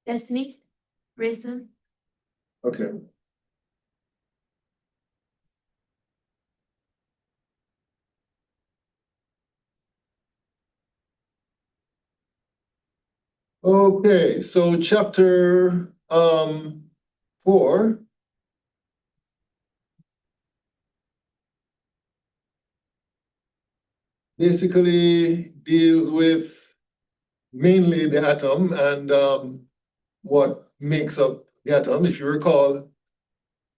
Destiny, Ransom. Okay. Okay, so chapter 4. Basically deals with mainly the atom and what makes up the atom. If you recall,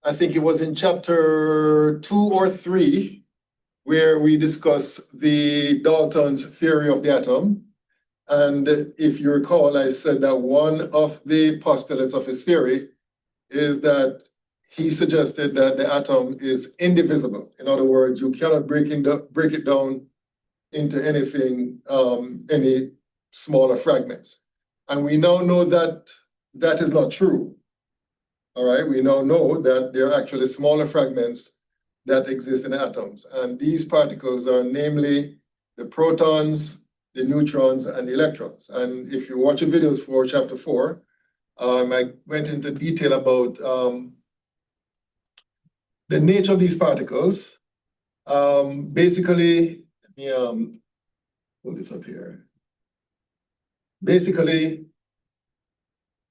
I think it was in chapter 2 or 3 where we discuss the Dalton's theory of the atom. And if you recall, I said that one of the postulates of his theory is that he suggested that the atom is indivisible. In other words, you cannot break it down into anything, any smaller fragments. And we now know that that is not true. All right, we now know that there are actually smaller fragments that exist in atoms. And these particles are namely the protons, the neutrons, and the electrons. And if you watch the videos for chapter 4, I went into detail about the nature of these particles. Basically, let me pull this up here. Basically,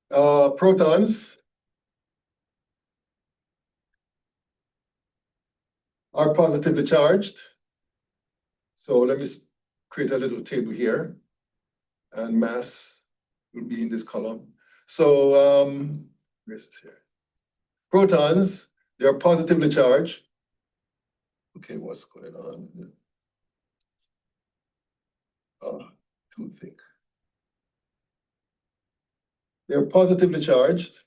protons are positively charged. So let me create a little table here, and mass will be in this column. So where's this here? Protons, they are positively charged. Okay, what's going on? Oh, too thick. They're positively charged,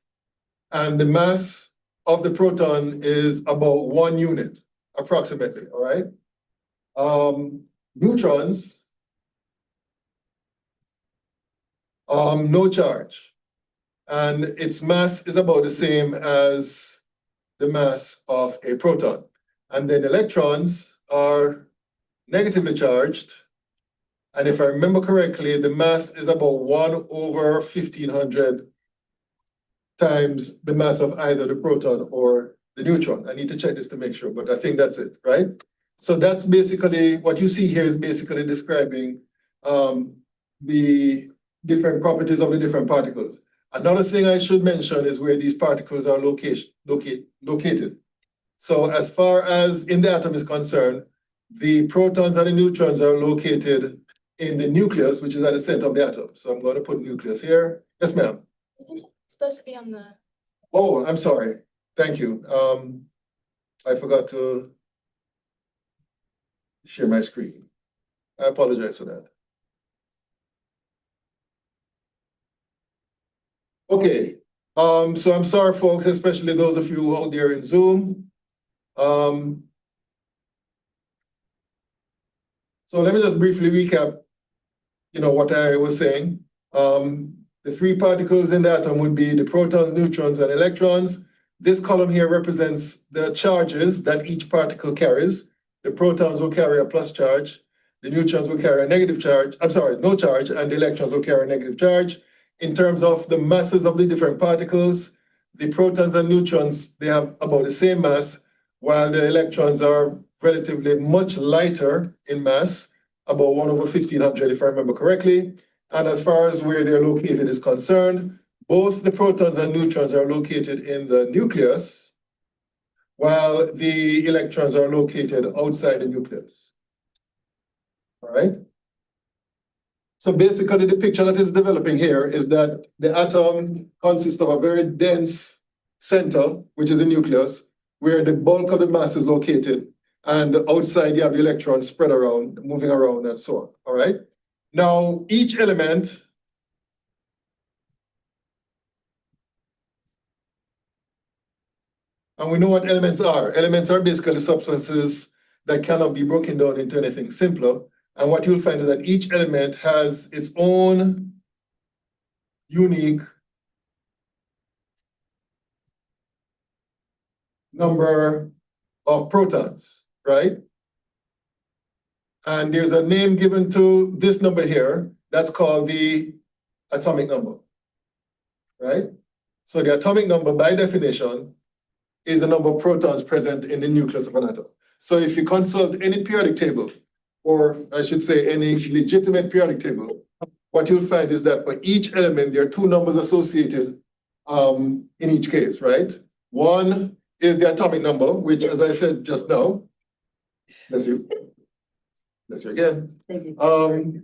and the mass of the proton is about 1 unit, approximately, all right? Neutrons, no charge, and its mass is about the same as the mass of a proton. And then electrons are negatively charged, and if I remember correctly, the mass is about 1 over 1,500 times the mass of either the proton or the neutron. I need to check this to make sure, but I think that's it, right? So that's basically, what you see here is basically describing the different properties of the different particles. Another thing I should mention is where these particles are located. So as far as in the atom is concerned, the protons and the neutrons are located in the nucleus, which is at the center of the atom. So I'm going to put nucleus here. Yes, ma'am. It's supposed to be on the. Oh, I'm sorry. Thank you. I forgot to share my screen. I apologize for that. Okay. So I'm sorry, folks, especially those of you out there in Zoom. So let me just briefly recap, what I was saying. The 3 particles in the atom would be the protons, neutrons, and electrons. This column here represents the charges that each particle carries. The protons will carry a plus charge. The neutrons will carry a negative charge. I'm sorry, no charge, and the electrons will carry a negative charge. In terms of the masses of the different particles, the protons and neutrons, they have about the same mass, while the electrons are relatively much lighter in mass, about 1 over 1,500, if I remember correctly. And as far as where they're located is concerned, both the protons and neutrons are located in the nucleus, while the electrons are located outside the nucleus. All right? So basically, the picture that is developing here is that the atom consists of a very dense center, which is the nucleus, where the bulk of the mass is located, and outside you have the electrons spread around, moving around, and so on. All right? Now, each element and we know what elements are. Elements are basically substances that cannot be broken down into anything simpler. And what you'll find is that each element has its own unique number of protons, right? And there's a name given to this number here that's called the atomic number. right? So the atomic number, by definition, is the number of protons present in the nucleus of an atom. So if you consult any periodic table, or I should say any legitimate periodic table, what you'll find is that for each element, there are two numbers associated in each case, right? One is the atomic number, which, as I said just now, bless you. Bless you again. Thank you.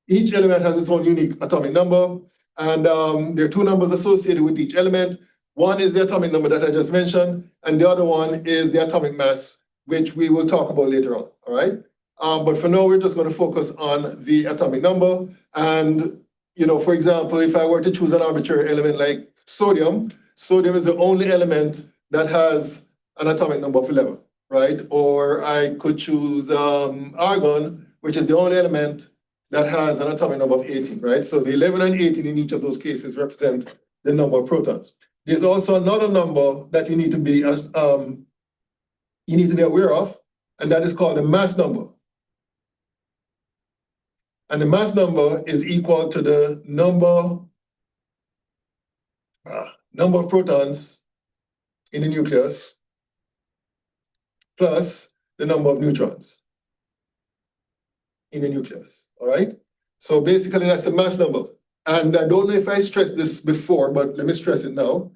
Each element has its own unique atomic number, and there are two numbers associated with each element. One is the atomic number that I just mentioned, and the other one is the atomic mass, which we will talk about later on, all right? But for now, we're just going to focus on the atomic number. And, you know, for example, if I were to choose an arbitrary element like sodium, sodium is the only element that has an atomic number of 11, right? Or I could choose argon, which is the only element that has an atomic number of 18, right? So the 11 and 18 in each of those cases represent the number of protons. There's also another number that you need to be aware of, and that is called the mass number. And the mass number is equal to the number of protons in the nucleus plus the number of neutrons in the nucleus, all right? So basically that's the mass number. And I don't know if I stressed this before, but let me stress it now.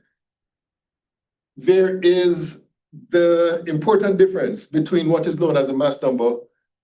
There is the important difference between what is known as a mass number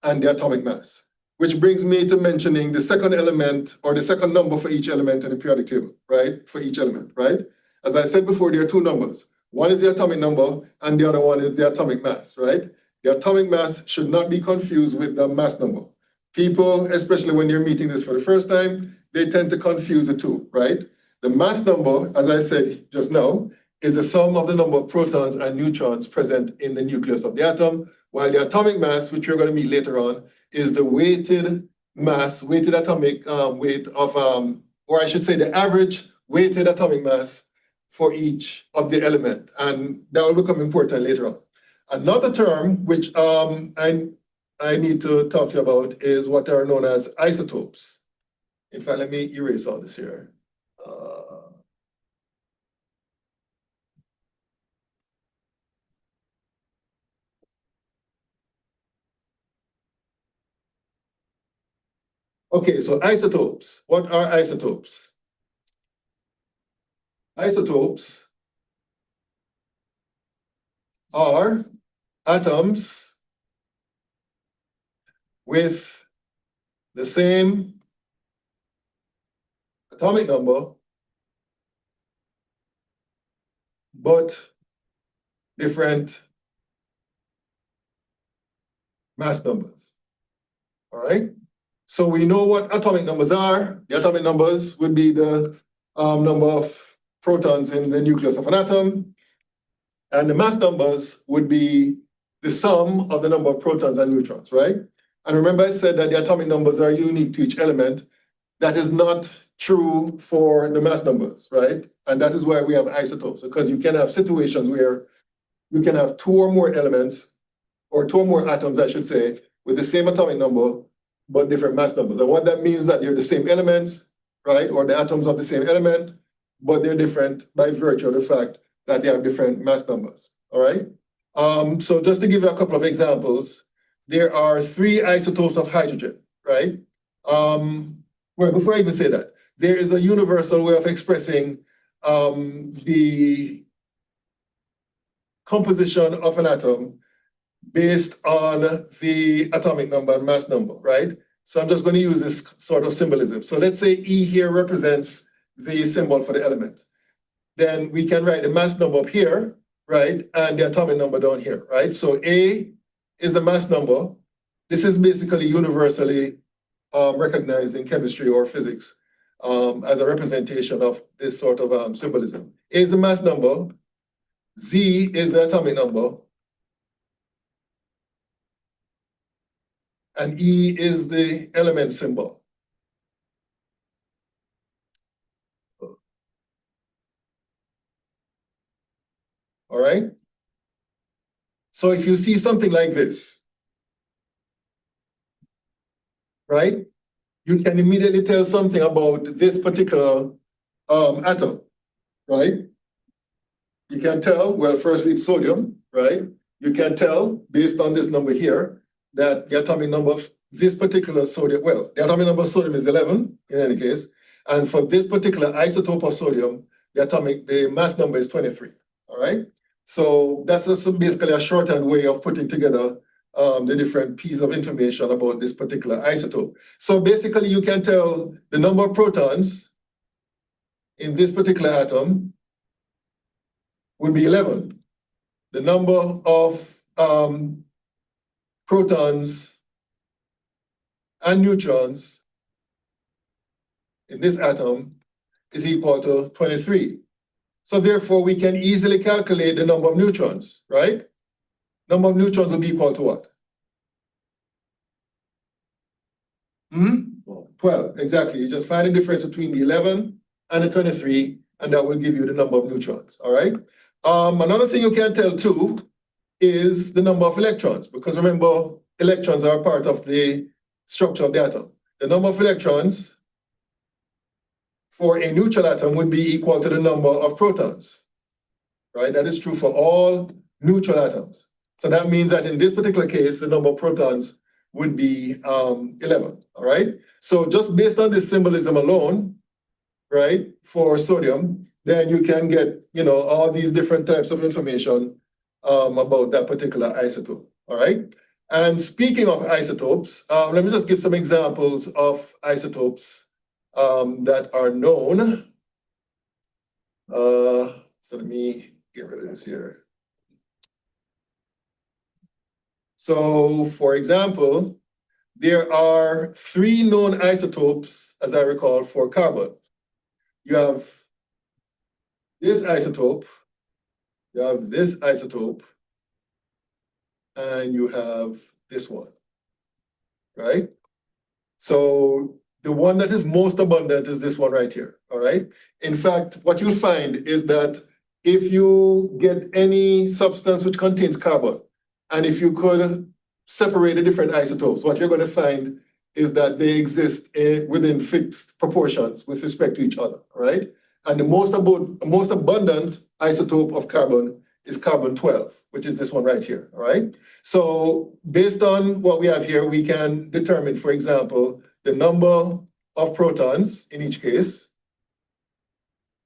and the atomic mass, which brings me to mentioning the second element or the second number for each element in the periodic table, right? For each element, right? As I said before, there are two numbers. One is the atomic number and the other one is the atomic mass, right? The atomic mass should not be confused with the mass number. People, especially when you're meeting this for the first time, they tend to confuse the two, right? The mass number, as I said just now, is the sum of the number of protons and neutrons present in the nucleus of the atom, while the atomic mass, which we're going to meet later on, is the weighted mass, weighted atomic weight of, or I should say the average weighted atomic mass for each of the element. And that will become important later on. Another term, which I need to talk to you about, is what are known as isotopes. In fact, let me erase all this here. Okay, so isotopes. What are isotopes? Isotopes are atoms with the same atomic number, but different mass numbers. All right? So we know what atomic numbers are. The atomic numbers would be the number of protons in the nucleus of an atom. And the mass numbers would be the sum of the number of protons and neutrons, right? And remember I said that the atomic numbers are unique to each element. That is not true for the mass numbers, right? And that is why we have isotopes, because you can have situations where you can have two or more elements, or two or more atoms, I should say, with the same atomic number, but different mass numbers. And what that means is that they're the same elements, right? Or the atoms of the same element, but they're different by virtue of the fact that they have different mass numbers, all right? So just to give you a couple of examples, there are 3 isotopes of hydrogen, right? Well, before I even say that, there is a universal way of expressing the composition of an atom based on the atomic number and mass number, right? So I'm just going to use this sort of symbolism. So let's say E here represents the symbol for the element. Then we can write the mass number up here, right? And the atomic number down here, right? So A is the mass number. This is basically universally recognized in chemistry or physics as a representation of this sort of symbolism. A is the mass number. Z is the atomic number. And E is the element symbol. All right? So if you see something like this, right, you can immediately tell something about this particular atom, right? You can tell, well, firstly, it's sodium, right? You can tell based on this number here that the atomic number of this particular sodium, well, the atomic number of sodium is 11 in any case. And for this particular isotope of sodium, the mass number is 23, all right? So that's basically a shorthand way of putting together the different pieces of information about this particular isotope. So basically you can tell the number of protons in this particular atom would be 11. The number of protons and neutrons in this atom is equal to 23. So therefore, we can easily calculate the number of neutrons, right? Number of neutrons will be equal to what? 12, exactly. You just find the difference between the 11 and the 23, and that will give you the number of neutrons, all right? Another thing you can tell too is the number of electrons, because remember, electrons are a part of the structure of the atom. The number of electrons for a neutral atom would be equal to the number of protons, right? That is true for all neutral atoms. So that means that in this particular case, the number of protons would be 11, all right? So just based on this symbolism alone, right, for sodium, then you can get, all these different types of information about that particular isotope, all right? And speaking of isotopes, let me just give some examples of isotopes that are known. So let me get rid of this here. So for example, there are 3 known isotopes, as I recall, for carbon. You have this isotope, you have this isotope, and you have this one, right? So the one that is most abundant is this one right here, all right? In fact, what you'll find is that if you get any substance which contains carbon, and if you could separate the different isotopes, what you're going to find is that they exist within fixed proportions with respect to each other, right? And the most abundant isotope of carbon is carbon-12, which is this one right here, all right? So based on what we have here, we can determine, for example, the number of protons in each case,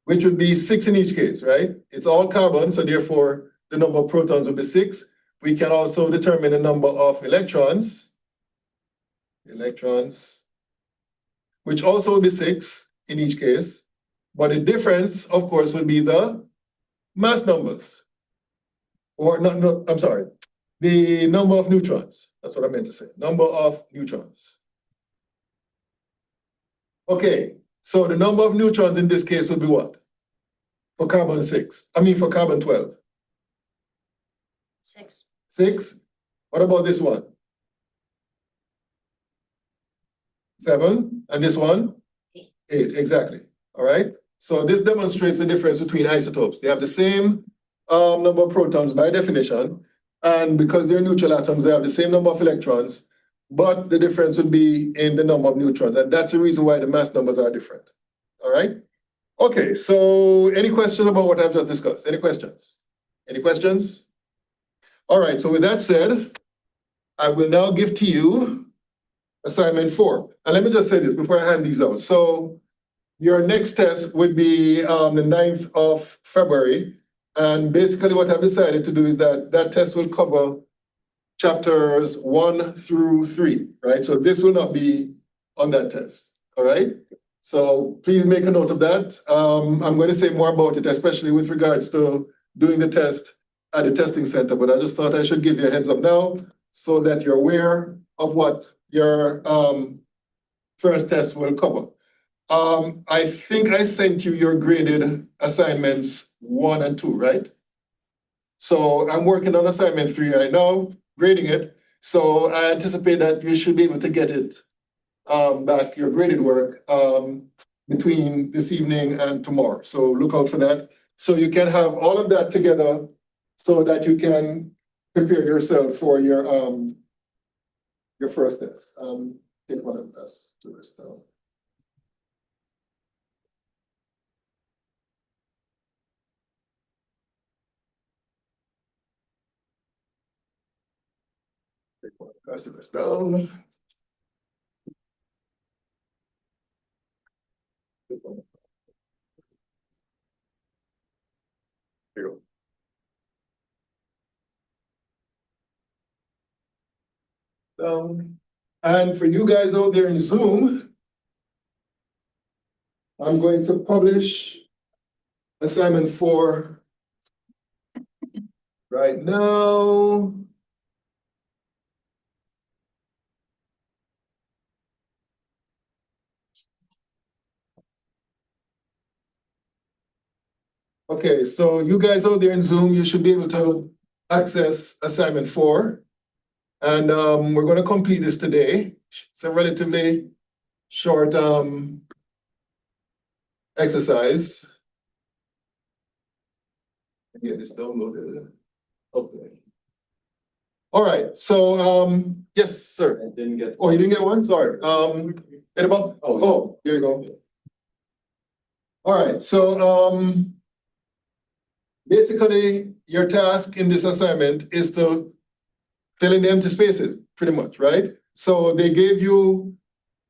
which would be 6 in each case, right? It's all carbon, so therefore the number of protons would be 6. We can also determine the number of electrons, which also would be 6 in each case. But the difference, of course, would be the mass numbers. Or I'm sorry, the number of neutrons. That's what I meant to say, number of neutrons. Okay, so the number of neutrons in this case would be what? For for carbon-12. 6. 6. What about this one? 7. And this one? 8. 8, exactly. All right. So this demonstrates the difference between isotopes. They have the same number of protons by definition, and because they're neutral atoms, they have the same number of electrons, but the difference would be in the number of neutrons, and that's the reason why the mass numbers are different. All right. Okay, so any questions about what I've just discussed? Any questions? Any questions? All right, so with that said, I will now give to you assignment 4. And let me just say this before I hand these out. So your next test would be the 9th of February. And basically what I've decided to do is that test will cover chapters 1 through 3, right? So this will not be on that test, all right? So please make a note of that. I'm going to say more about it, especially with regards to doing the test at the testing center, but I just thought I should give you a heads up now so that you're aware of what your first test will cover. I think I sent you your graded assignments 1 and 2, right? So I'm working on assignment 3 right now, grading it. So I anticipate that you should be able to get it back, your graded work, between this evening and tomorrow. So look out for that. So you can have all of that together so that you can prepare yourself for your first test. Take one of us to this now. Pass this down. Here you go. And for you guys out there in Zoom, I'm going to publish assignment 4 right now. Okay, so you guys out there in Zoom, you should be able to access assignment 4. And we're going to complete this today. It's a relatively short exercise. Get this downloaded. Okay. All right. So yes, sir. I didn't get. Oh, you didn't get one? Sorry. Edaba? Oh, here you go. All right. So basically your task in this assignment is to fill in the empty spaces, pretty much, right? So they gave you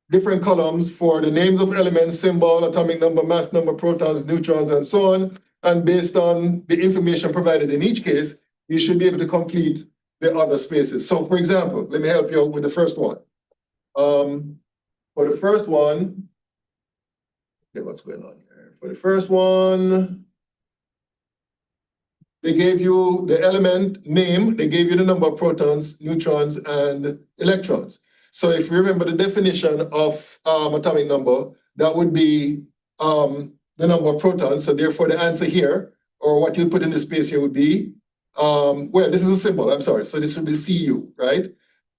different columns for the names of elements, symbol, atomic number, mass number, protons, neutrons, and so on. And based on the information provided in each case, you should be able to complete the other spaces. So for example, let me help you out with the first one. For the first one, okay, what's going on here? For the first one, they gave you the element name, they gave you the number of protons, neutrons, and electrons. So if you remember the definition of atomic number, that would be the number of protons. So therefore the answer here, or what you put in the space here would be, well, this is a symbol, I'm sorry. So this would be Cu, right?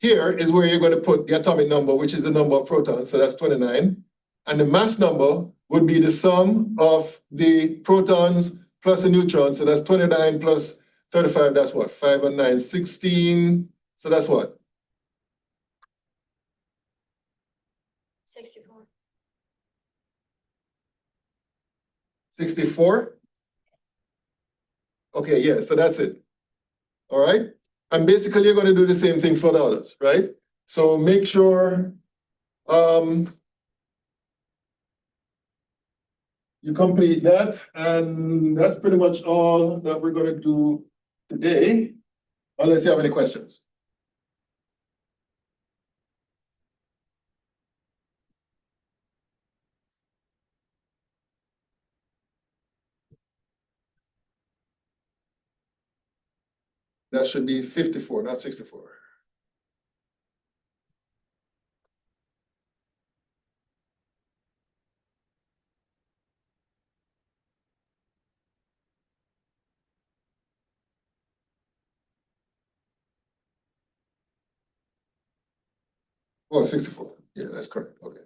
Here is where you're going to put the atomic number, which is the number of protons. So that's 29. And the mass number would be the sum of the protons plus the neutrons. So that's 29 plus 35, that's what? 5 and 9, 16. So that's what? 64. 64? Okay, yeah, so that's it. All right? And basically you're going to do the same thing for the others, right? So make sure you complete that, and that's pretty much all that we're going to do today, unless you have any questions. That should be 54, not 64. Oh, 64. Yeah, that's correct. Okay.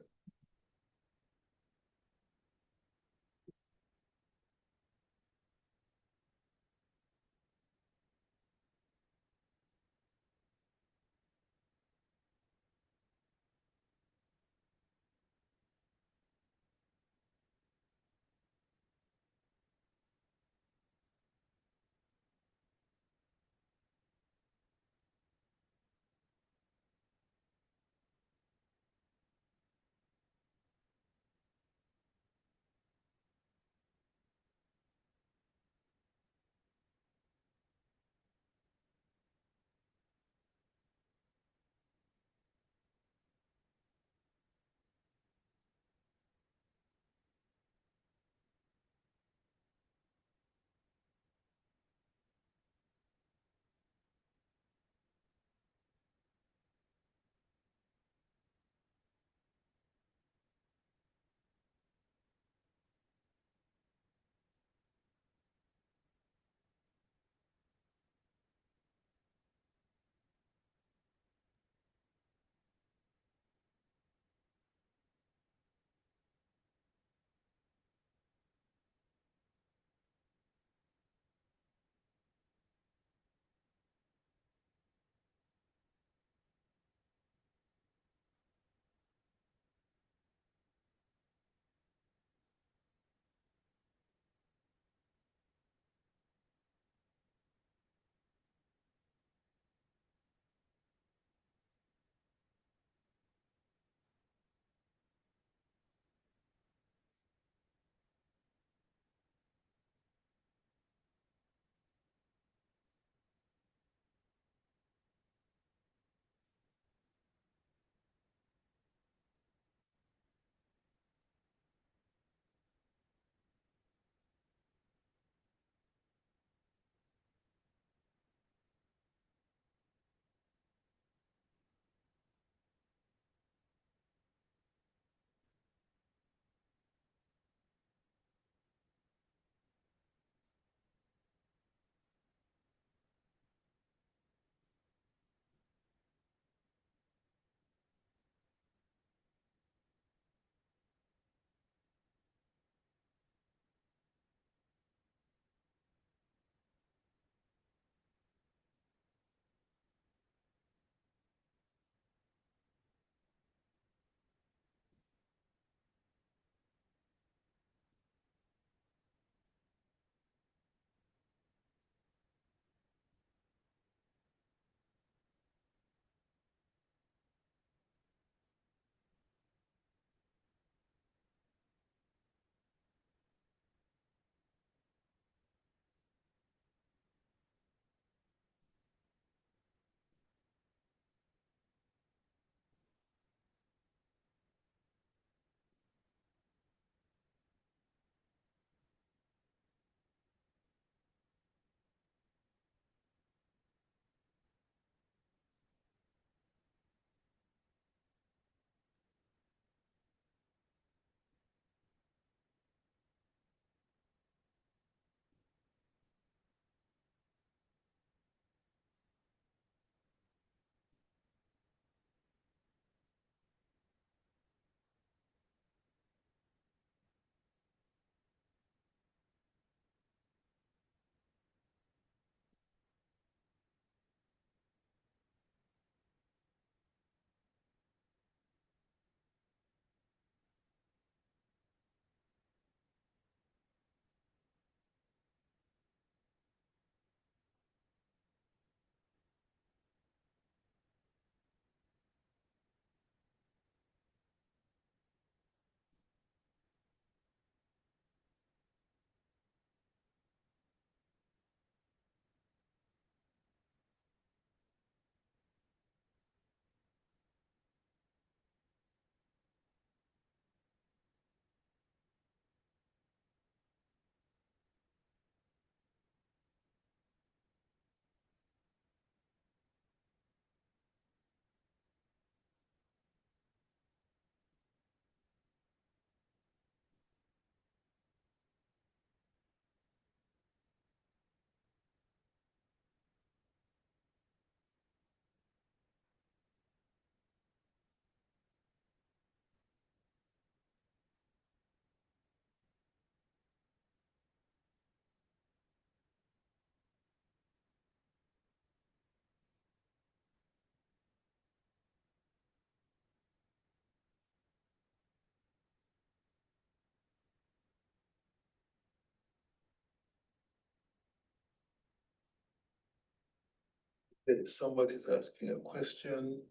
Somebody's asking a question.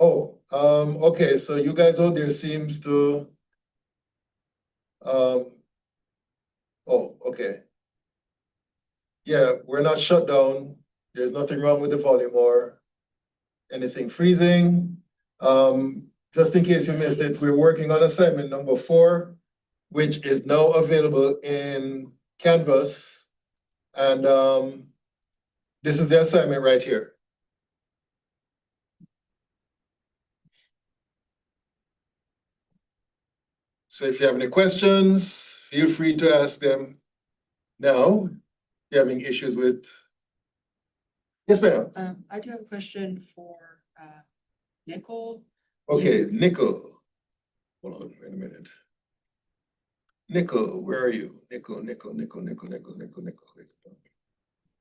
Oh, okay, so you guys out there seems to, oh, okay. Yeah, we're not shut down. There's nothing wrong with the volume or anything freezing. Just in case you missed it, we're working on assignment number 4, which is now available in Canvas. And this is the assignment right here. So if you have any questions, feel free to ask them now. If you're having issues with. Yes, ma'am. I do have a question for nickel. Okay, nickel. Hold on, wait a minute. Nickel, where are you? Nickel.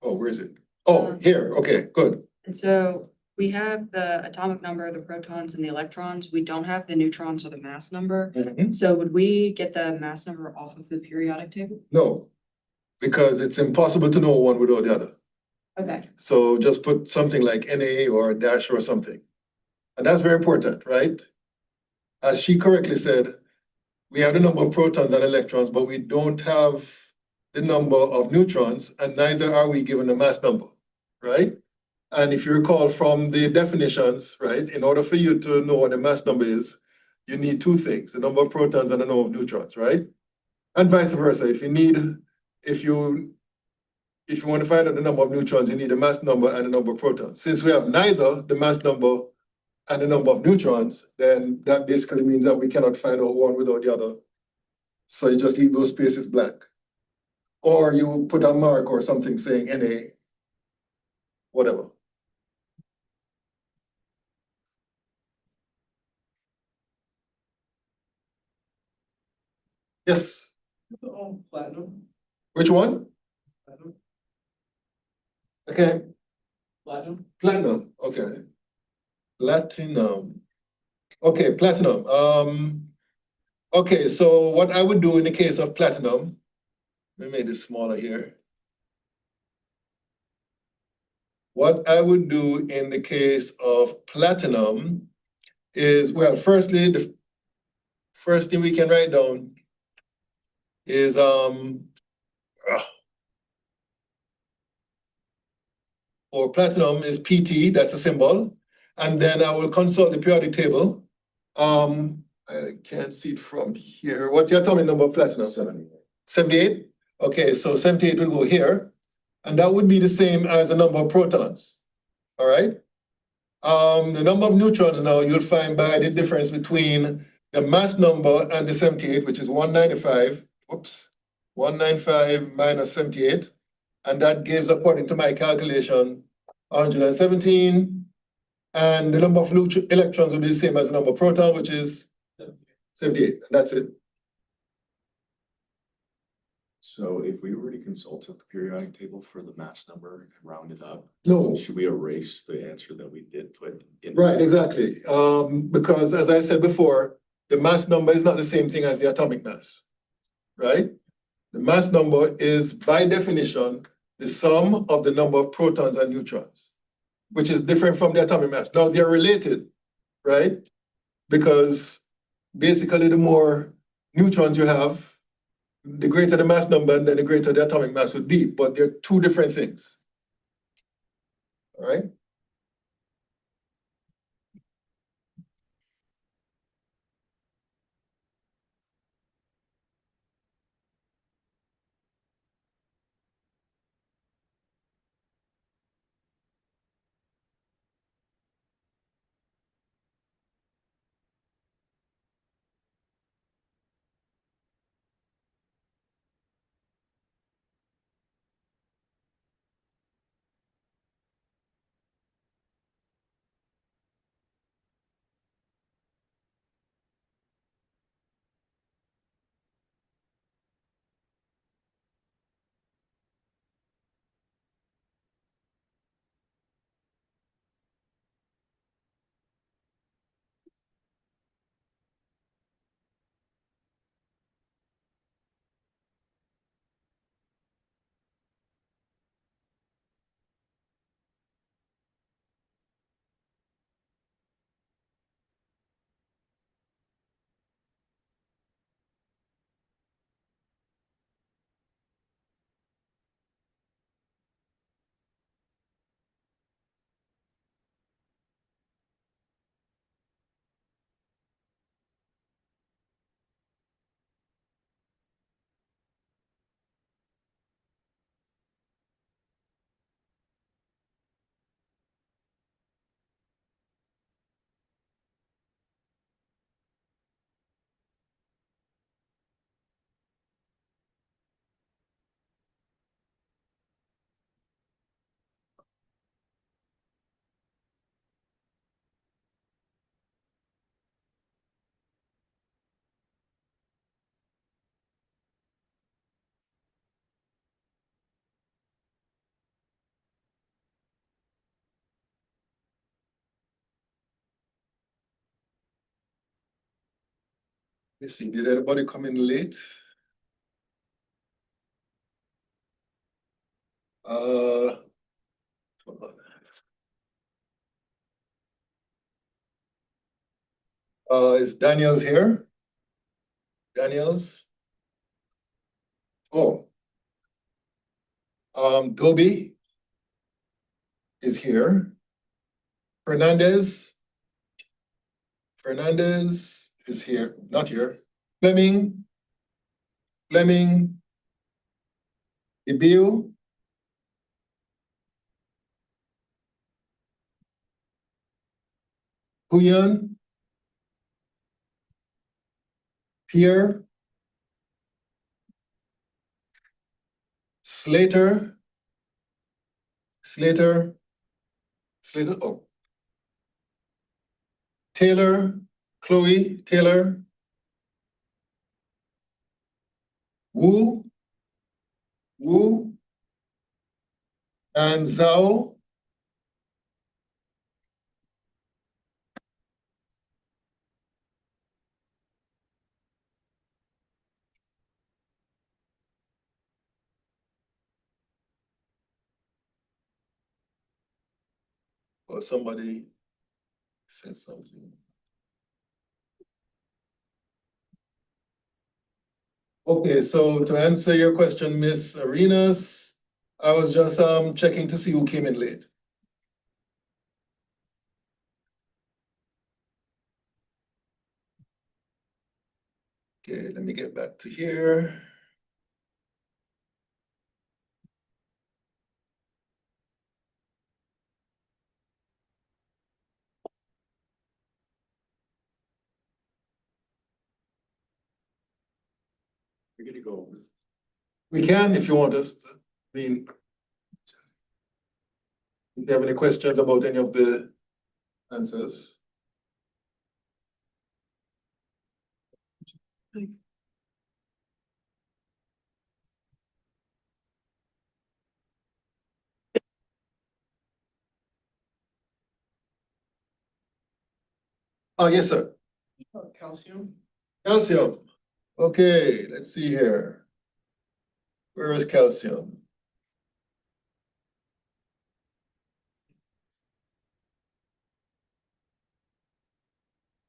Oh, where is it? Oh, here. Okay, good. And so we have the atomic number of the protons and the electrons. We don't have the neutrons or the mass number. Mhm. So would we get the mass number off of the periodic table? No, because it's impossible to know one without the other. Okay. So just put something like NA or a dash or something. And that's very important, right? As she correctly said, we have the number of protons and electrons, but we don't have the number of neutrons, and neither are we given the mass number, right? And if you recall from the definitions, right, in order for you to know what the mass number is, you need 2 things, the number of protons and the number of neutrons, right? And vice versa. If you want to find out the number of neutrons, you need the mass number and the number of protons. Since we have neither the mass number and the number of neutrons, then that basically means that we cannot find out one without the other. So you just leave those spaces blank. Or you put a mark or something saying NA, whatever. Yes. Oh, platinum. Which one? Platinum. Okay. Platinum. Platinum. Okay. Platinum. Okay, platinum. Okay, so what I would do in the case of platinum, let me make this smaller here. What I would do in the case of platinum is, well, firstly, the first thing we can write down is for platinum is PT, that's a symbol. And then I will consult the periodic table. I can't see it from here. What's your atomic number of platinum? 78. 78? Okay, so 78 will go here. And that would be the same as the number of protons. All right? The number of neutrons now you'll find by the difference between the mass number and the 78, which is 195. Oops. 195 minus 78. And that gives, according to my calculation, 117. And the number of electrons will be the same as the number of protons, which is 78. And that's it. So if we already consulted the periodic table for the mass number and rounded up, No. should we erase the answer that we did put in? Right, exactly. Because as I said before, the mass number is not the same thing as the atomic mass, right? The mass number is, by definition, the sum of the number of protons and neutrons, which is different from the atomic mass. Now, they're related, right? Because basically, the more neutrons you have, the greater the mass number, and then the greater the atomic mass would be. But they're 2 different things. All right? Let's see, did anybody come in late? Hold on. Is Daniel's here? Daniel's? Oh. Dobie is here. Fernandez is here, not here. Fleming. Ibiu. Huyan. Pierre. Slater. Oh. Taylor. Chloe Taylor. Wu. And Zhao. Or somebody said something. Okay, so to answer your question, Miss Arenas, I was just checking to see who came in late. Okay, let me get back to here. We're gonna go. We can if you want us to. I mean, if you have any questions about any of the answers. Oh, yes, sir. Calcium. Calcium. Okay, let's see here. Where is calcium?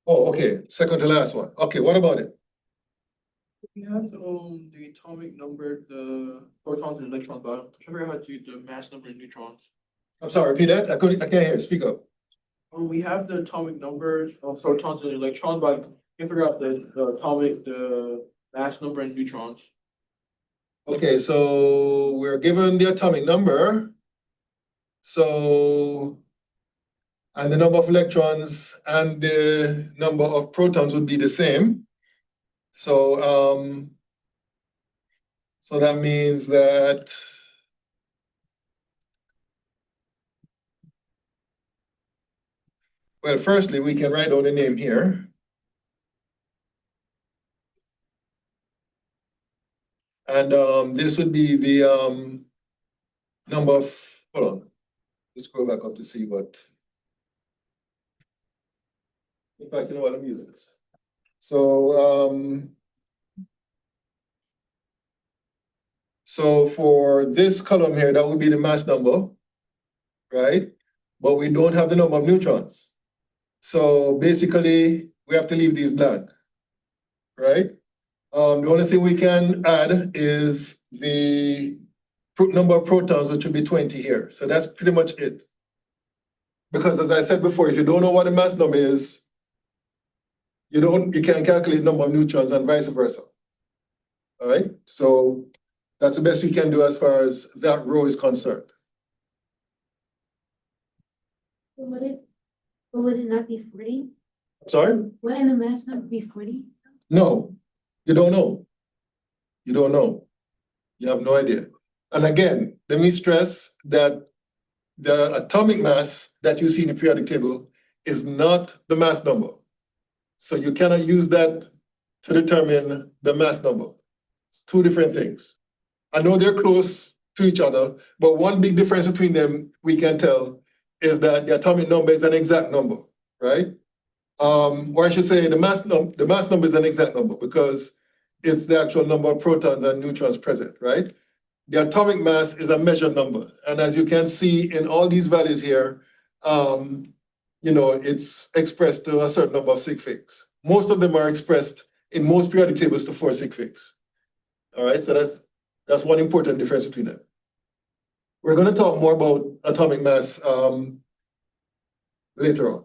Oh, okay, second to last one. Okay, what about it? We have the atomic number, the protons and electrons, but I forgot how to do the mass number and neutrons. I'm sorry, repeat that. I can't hear you. Speak up. We have the atomic number of protons and electrons, but I can't figure out the mass number and neutrons. Okay, so we're given the atomic number. So, and the number of electrons and the number of protons would be the same. So, so that means that well, firstly, we can write down the name here. And this would be the number of, hold on, let's scroll back up to see what. In fact, you know what, let me use this. So for this column here, that would be the mass number, right? But we don't have the number of neutrons. So basically, we have to leave these blank, right? The only thing we can add is the number of protons, which would be 20 here. So that's pretty much it. Because as I said before, if you don't know what the mass number is, you can't calculate number of neutrons and vice versa. All right, so that's the best we can do as far as that row is concerned. Would it not be 40? Sorry? Wouldn't the mass number be 40? No, you don't know. You don't know. You have no idea. And again, let me stress that the atomic mass that you see in the periodic table is not the mass number. So you cannot use that to determine the mass number. It's two different things. I know they're close to each other, but one big difference between them we can tell is that the atomic number is an exact number, right? or I should say the mass number is an exact number because it's the actual number of protons and neutrons present, right? The atomic mass is a measured number. And as you can see in all these values here, it's expressed to a certain number of sig figs. Most of them are expressed in most periodic tables to 4 sig figs. All right, so that's one important difference between them. We're going to talk more about atomic mass later on.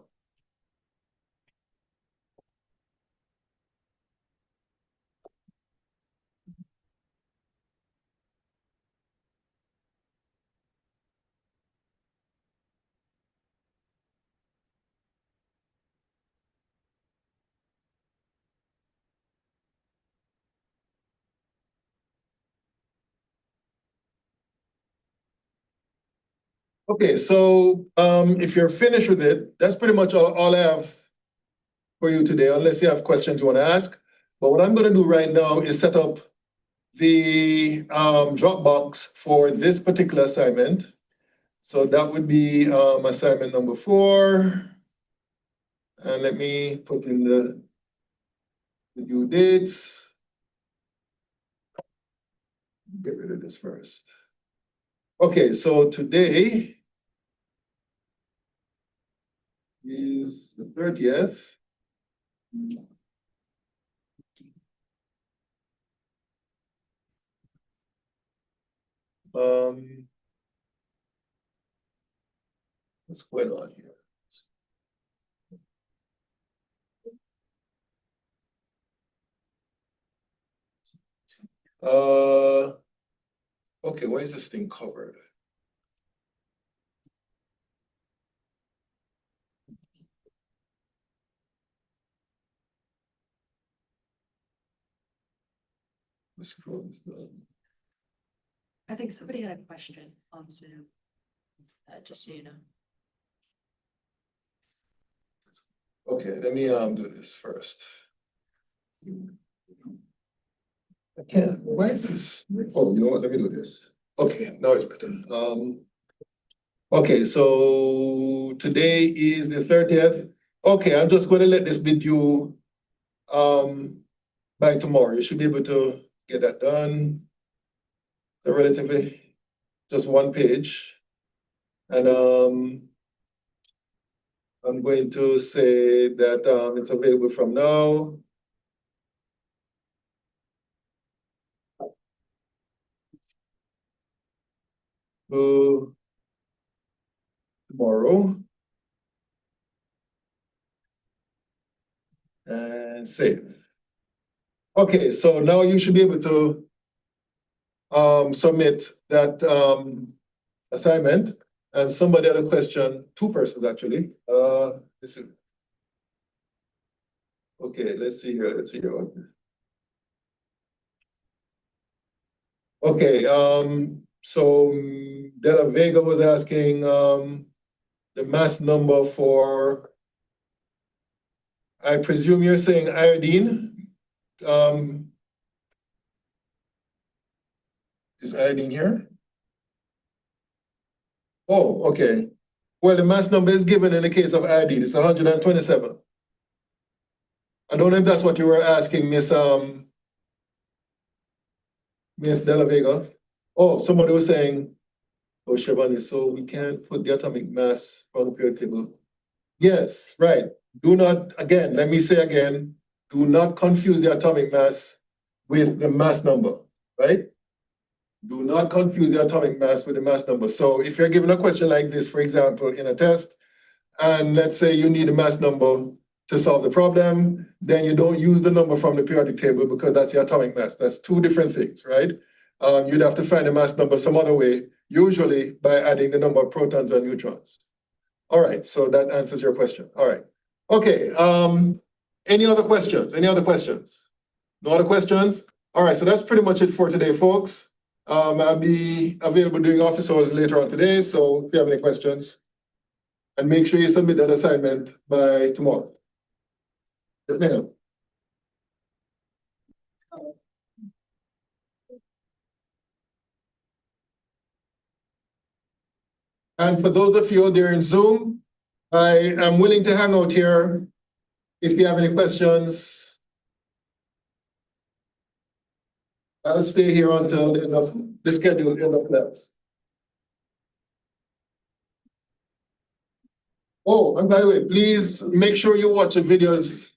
Okay, so if you're finished with it, that's pretty much all I have for you today, unless you have questions you want to ask. But what I'm going to do right now is set up the Dropbox for this particular assignment. So that would be assignment number 4. And let me put in the due dates. Get rid of this first. Okay, so today is the 30th. What's going on here? Okay, why is this thing covered? Let's scroll this down. I think somebody had a question on Zoom. Just so you know. Okay, let me do this first. I can't. Why is this? Oh, you know what? Let me do this. Okay, now it's better. Okay, so today is the 30th. Okay, I'm just going to let this be due by tomorrow. You should be able to get that done. So relatively just one page. And I'm going to say that it's available from now. To tomorrow. And save. Okay, so now you should be able to submit that assignment. And somebody had a question, 2 persons actually. Okay, let's see here. Okay, so Della Vega was asking the mass number for, I presume you're saying iodine. Is iodine here? Oh, okay. Well, the mass number is given in the case of iodine. It's 127. I don't know if that's what you were asking, Miss Della Vega. Oh, somebody was saying, oh, Shivani, so we can't put the atomic mass on the periodic table. Yes, right. Do not, again, let me say again, do not confuse the atomic mass with the mass number, right? Do not confuse the atomic mass with the mass number. So if you're given a question like this, for example, in a test, and let's say you need a mass number to solve the problem, then you don't use the number from the periodic table because that's the atomic mass. That's 2 different things, right? You'd have to find a mass number some other way, usually by adding the number of protons and neutrons. All right, so that answers your question. All right. Okay, any other questions? No other questions? All right, so that's pretty much it for today, folks. I'll be available during office hours later on today, so if you have any questions, and make sure you submit that assignment by tomorrow. Yes, ma'am. And for those of you there in Zoom, I am willing to hang out here If you have any questions, I'll stay here until the end of the scheduled end of class. Oh, and by the way, please make sure you watch the videos.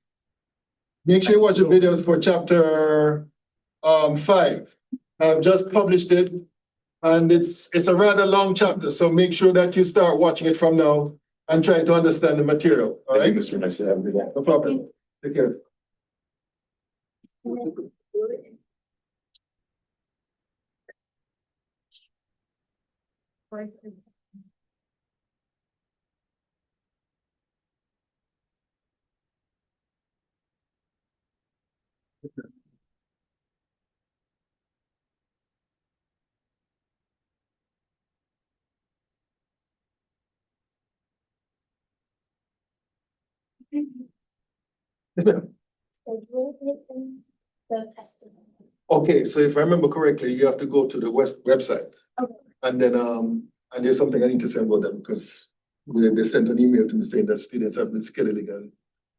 Make sure you watch the videos for chapter 5. I've just published it, and it's a rather long chapter, so make sure that you start watching it from now and try to understand the material. All right? Mr. Nice to have you. No problem. Take care. The testing. Okay, so if I remember correctly, you have to go to the website. Okay. And then, and there's something I need to say about them because they sent an email to me saying that students have been scheduling and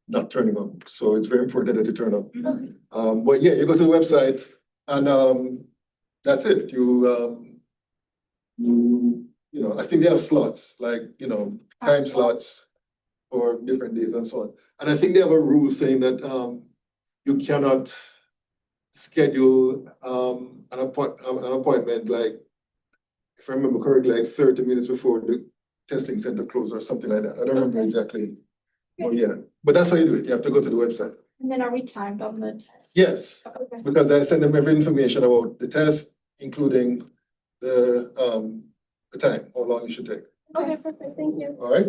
not turning up. So it's very important that you turn up. Okay. But yeah, you go to the website and that's it. You know, I think they have slots, like, you know, time slots for different days and so on. And I think they have a rule saying that you cannot schedule an appointment like, if I remember correctly, like 30 minutes before the testing center closes or something like that. I don't remember exactly. But yeah, but that's how you do it. You have to go to the website. And then are we timed on the test? Yes, Okay. because I send them every information about the test, including the time, how long you should take. Okay, perfect, thank you. All right?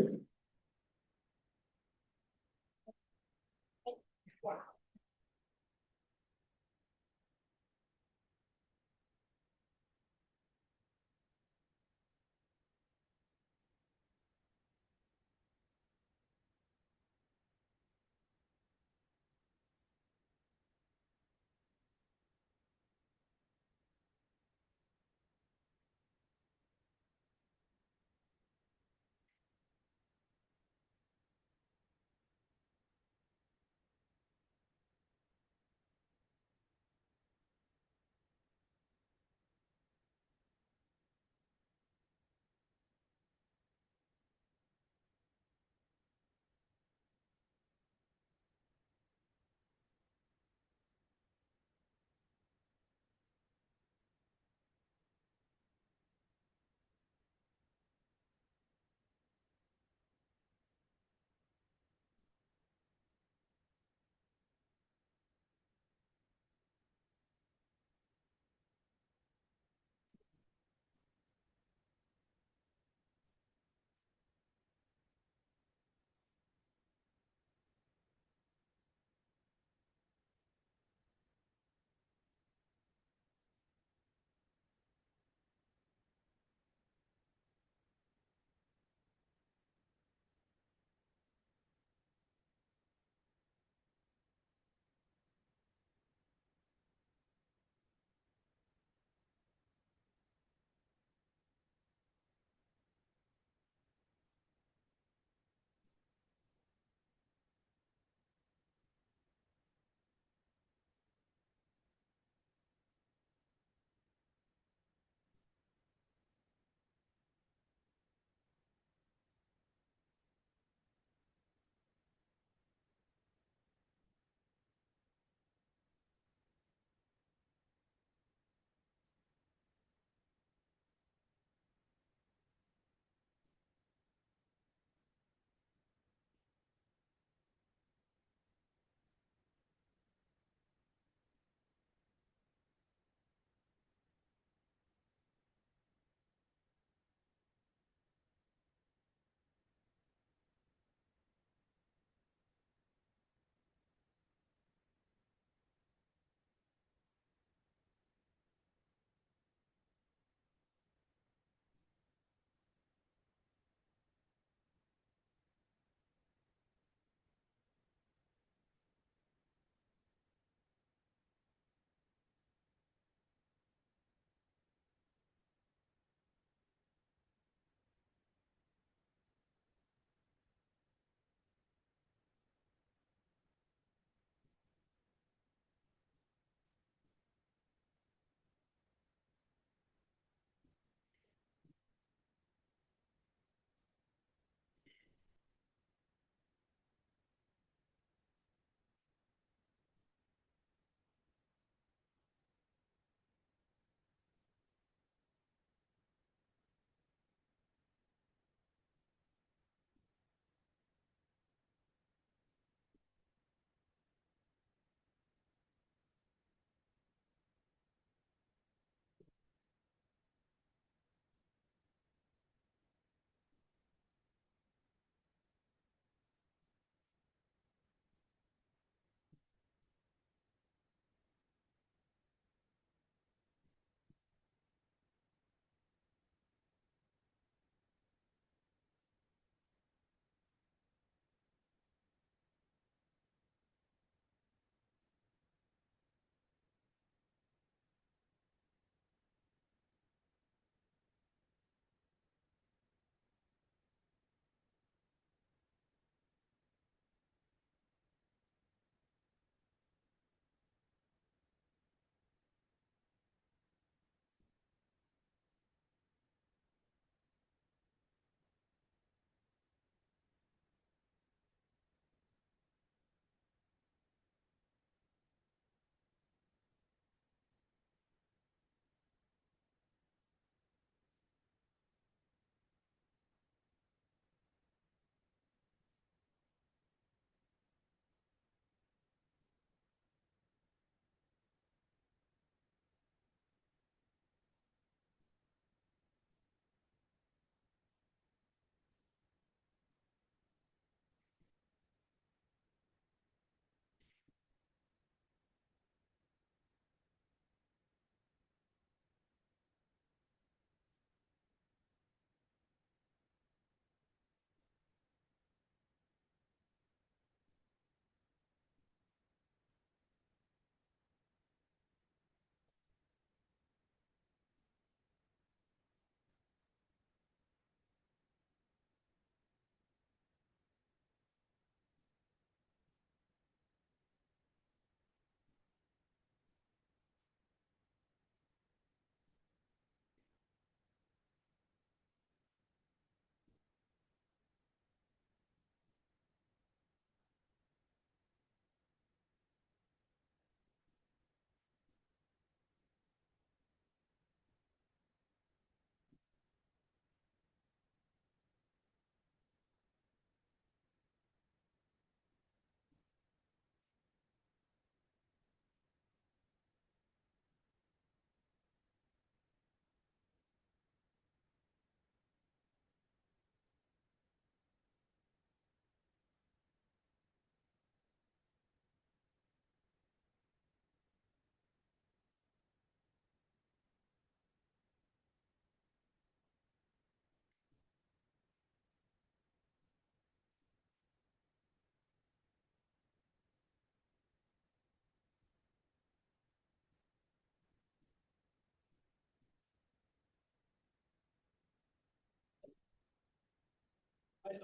You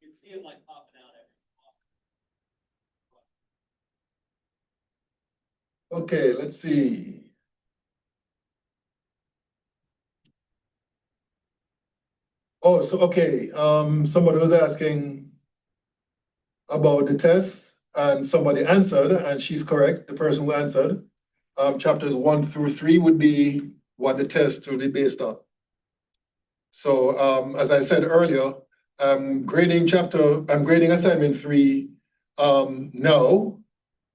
can see it like popping out every. Okay, let's see. Oh, so, okay, somebody was asking about the test and somebody answered, and she's correct, the person who answered. Chapters 1 through 3 would be what the test will be based on. So, as I said earlier, I'm grading assignment 3, now.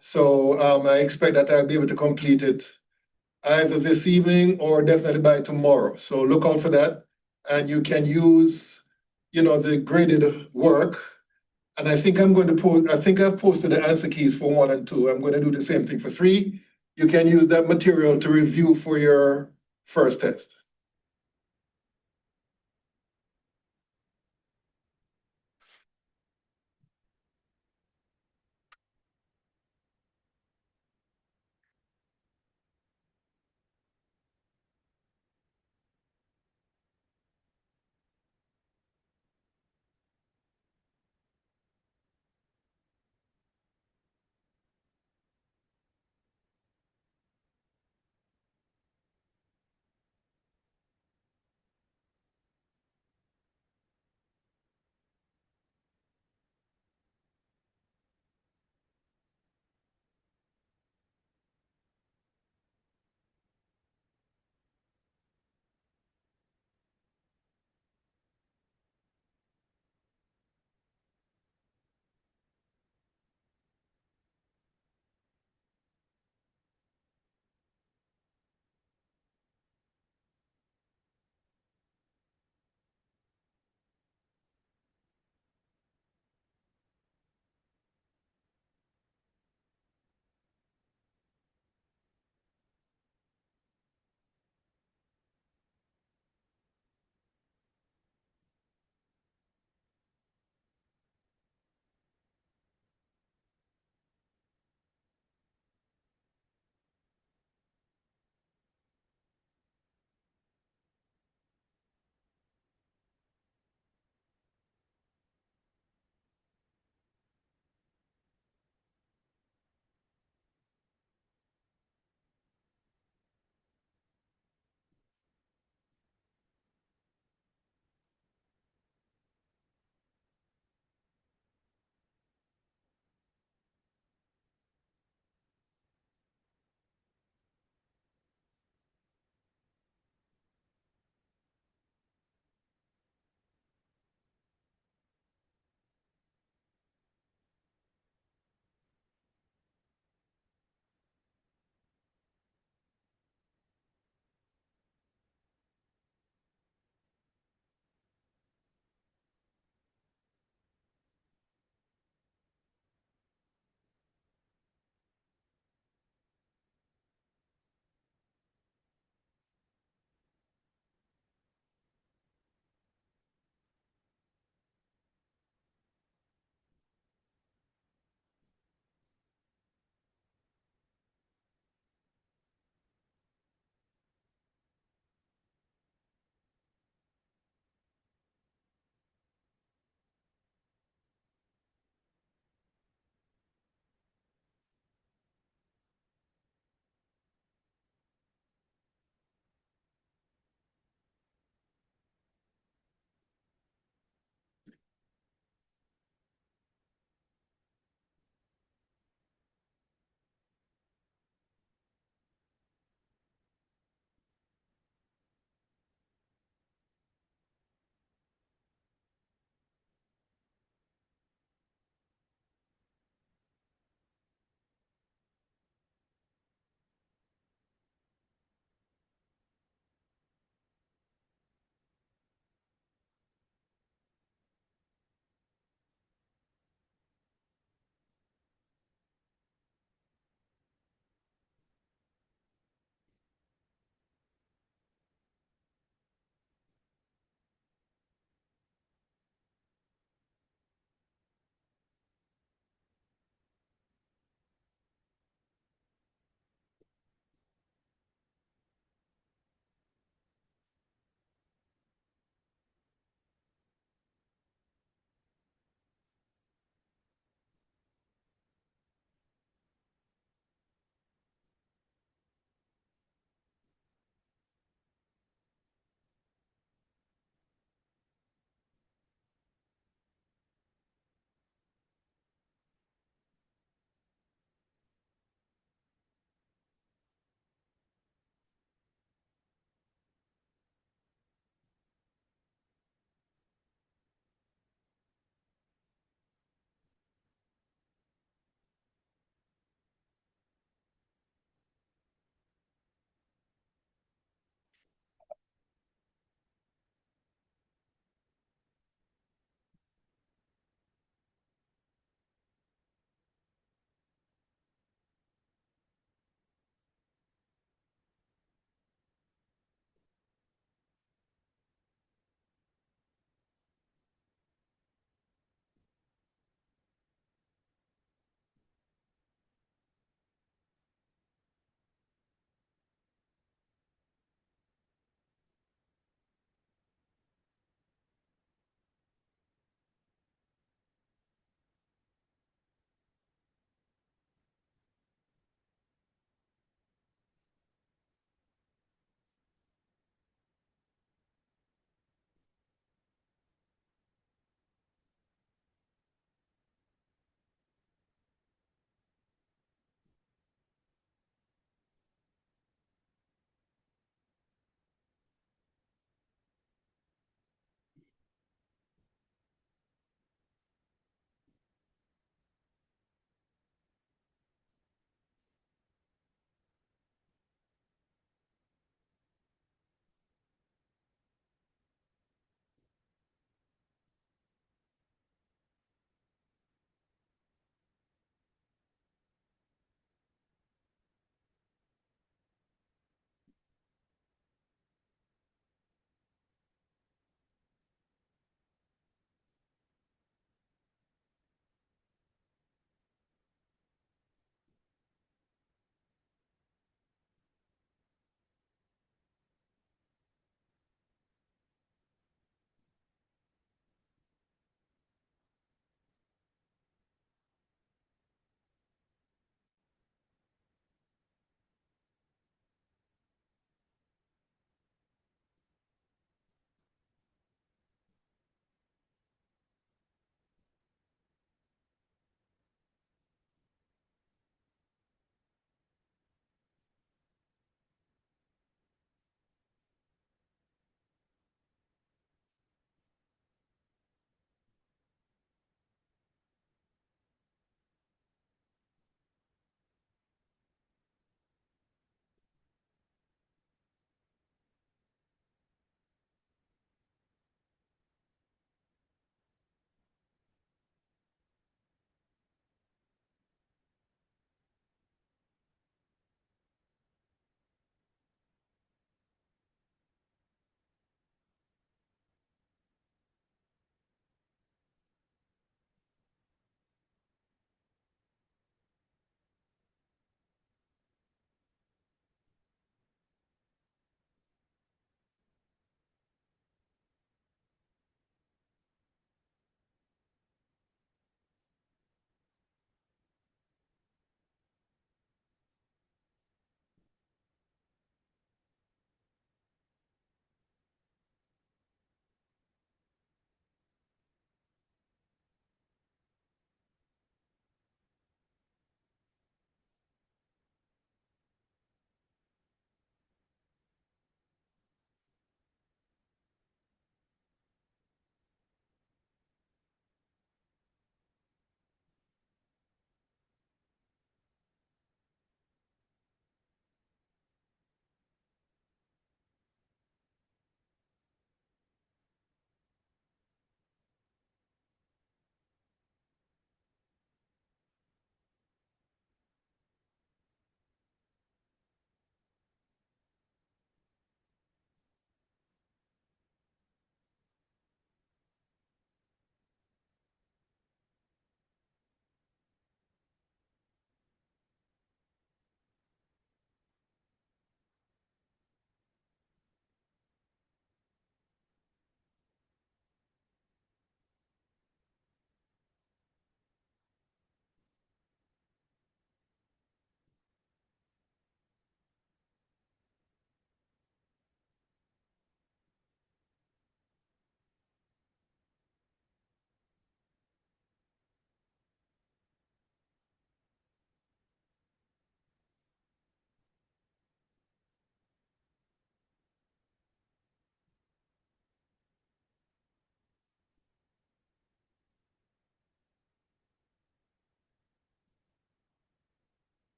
So, I expect that I'll be able to complete it either this evening or definitely by tomorrow. So look out for that. And you can use, the graded work. And I think I've posted the answer keys for 1 and 2. I'm going to do the same thing for 3. You can use that material to review for your first test.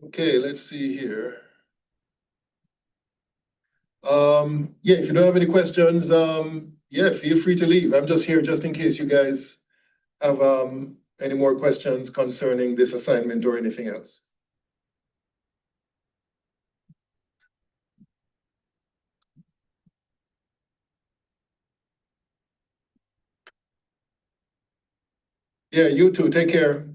Okay, let's see here. Yeah, if you don't have any questions, yeah, feel free to leave. I'm just here just in case you guys have any more questions concerning this assignment or anything else. Yeah, you too. Take care.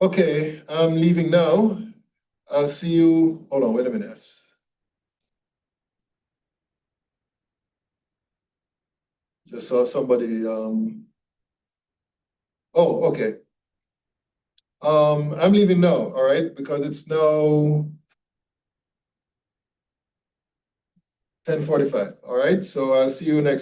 Okay, I'm leaving now. I'll see you, hold on, wait a minute. Just saw somebody, oh, okay. I'm leaving now, all right, because it's now 10:45, all right? So I'll see you next